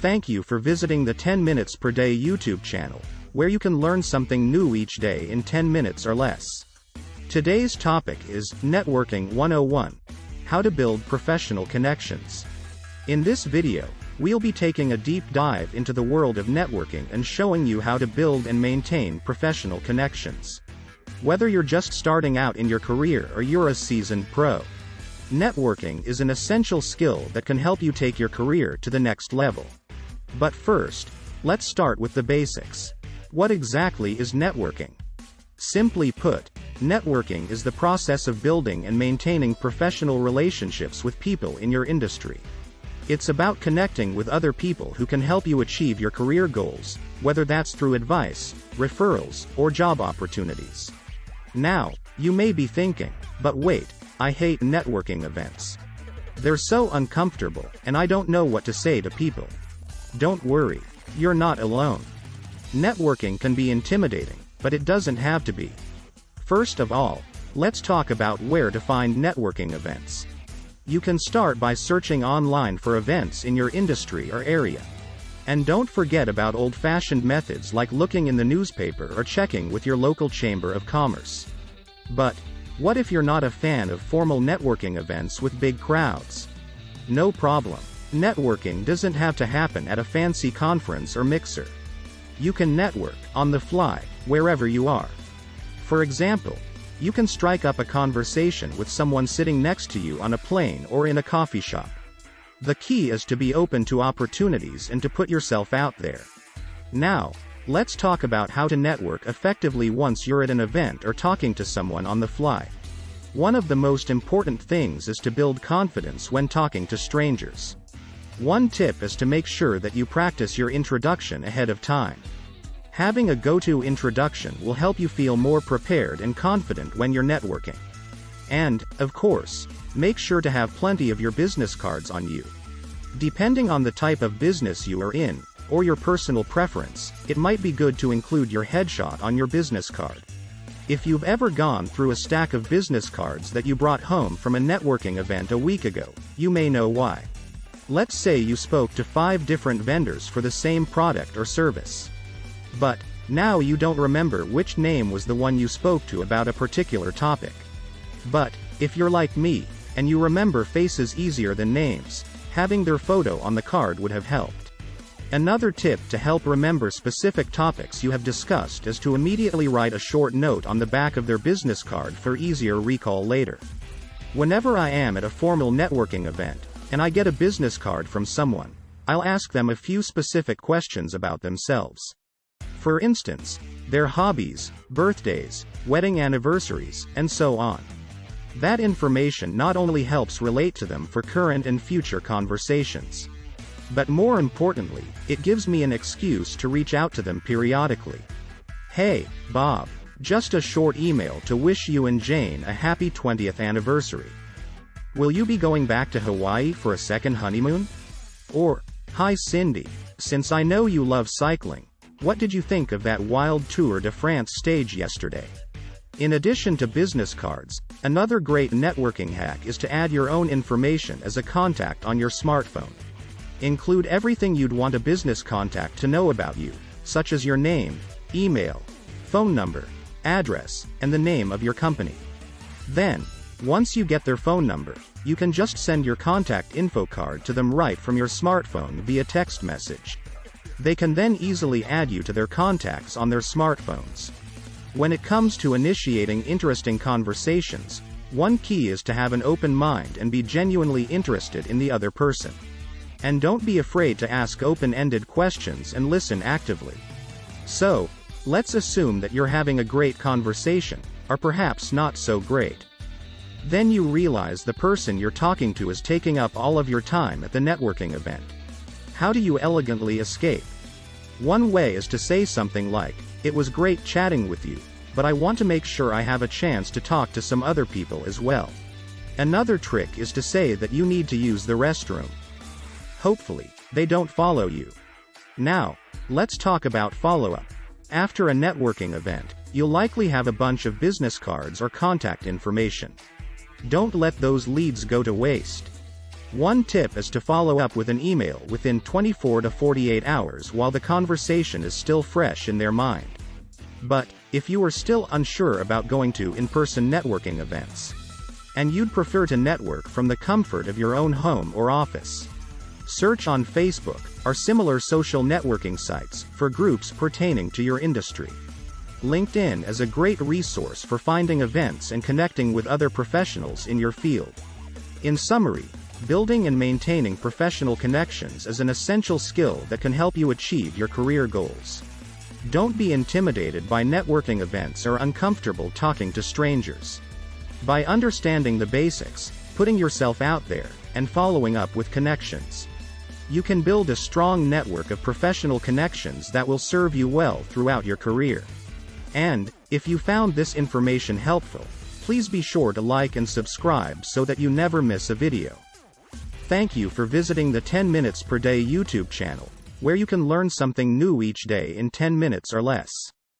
Thank you for visiting the 10 Minutes Per Day YouTube channel, where you can learn something new each day in 10 minutes or less. Today's topic is Networking 101: How to Build Professional Connections. In this video, we'll be taking a deep dive into the world of networking and showing you how to build and maintain professional connections. Whether you're just starting out in your career or you're a seasoned pro, networking is an essential skill that can help you take your career to the next level. But first, let's start with the basics. What exactly is networking? Simply put, networking is the process of building and maintaining professional relationships with people in your industry. It's about connecting with other people who can help you achieve your career goals, whether that's through advice, referrals, or job opportunities. Now, you may be thinking, but wait, I hate networking events. They're so uncomfortable, and I don't know what to say to people. Don't worry, you're not alone. Networking can be intimidating, but it doesn't have to be. First of all, let's talk about where to find networking events. You can start by searching online for events in your industry or area. And don't forget about old-fashioned methods like looking in the newspaper or checking with your local chamber of commerce. But what if you're not a fan of formal networking events with big crowds? No problem. Networking doesn't have to happen at a fancy conference or mixer. You can network on the fly, wherever you are. For example, you can strike up a conversation with someone sitting next to you on a plane or in a coffee shop. The key is to be open to opportunities and to put yourself out there. Now, let's talk about how to network effectively once you're at an event or talking to someone on the fly. One of the most important things is to build confidence when talking to strangers. One tip is to make sure that you practice your introduction ahead of time. Having a go-to introduction will help you feel more prepared and confident when you're networking. And, of course, make sure to have plenty of your business cards on you. Depending on the type of business you are in, or your personal preference, it might be good to include your headshot on your business card. If you've ever gone through a stack of business cards that you brought home from a networking event a week ago, you may know why. Let's say you spoke to 5 different vendors for the same product or service. But now you don't remember which name was the one you spoke to about a particular topic. But if you're like me, and you remember faces easier than names, having their photo on the card would have helped. Another tip to help remember specific topics you have discussed is to immediately write a short note on the back of their business card for easier recall later. Whenever I am at a formal networking event, and I get a business card from someone, I'll ask them a few specific questions about themselves. For instance, their hobbies, birthdays, wedding anniversaries, and so on. That information not only helps relate to them for current and future conversations, but more importantly, it gives me an excuse to reach out to them periodically. Hey, Bob, just a short email to wish you and Jane a happy 20th anniversary. Will you be going back to Hawaii for a second honeymoon? Or, hi Cindy, since I know you love cycling, what did you think of that wild Tour de France stage yesterday? In addition to business cards, another great networking hack is to add your own information as a contact on your smartphone. Include everything you'd want a business contact to know about you, such as your name, email, phone number, address, and the name of your company. Then, once you get their phone number, you can just send your contact info card to them right from your smartphone via text message. They can then easily add you to their contacts on their smartphones. When it comes to initiating interesting conversations, one key is to have an open mind and be genuinely interested in the other person. And don't be afraid to ask open-ended questions and listen actively. So, let's assume that you're having a great conversation, or perhaps not so great. Then you realize the person you're talking to is taking up all of your time at the networking event. How do you elegantly escape? One way is to say something like, "It was great chatting with you, but I want to make sure I have a chance to talk to some other people as well." Another trick is to say that you need to use the restroom. Hopefully, they don't follow you. Now, let's talk about follow-up. After a networking event, you'll likely have a bunch of business cards or contact information. Don't let those leads go to waste. One tip is to follow up with an email within 24 to 48 hours while the conversation is still fresh in their mind. But, if you are still unsure about going to in-person networking events, and you'd prefer to network from the comfort of your own home or office, search on Facebook or similar social networking sites for groups pertaining to your industry. LinkedIn is a great resource for finding events and connecting with other professionals in your field. In summary, building and maintaining professional connections is an essential skill that can help you achieve your career goals. Don't be intimidated by networking events or uncomfortable talking to strangers. By understanding the basics, putting yourself out there, and following up with connections, you can build a strong network of professional connections that will serve you well throughout your career. And, if you found this information helpful, please be sure to like and subscribe so that you never miss a video. Thank you for visiting the 10 Minutes Per Day YouTube channel, where you can learn something new each day in 10 minutes or less.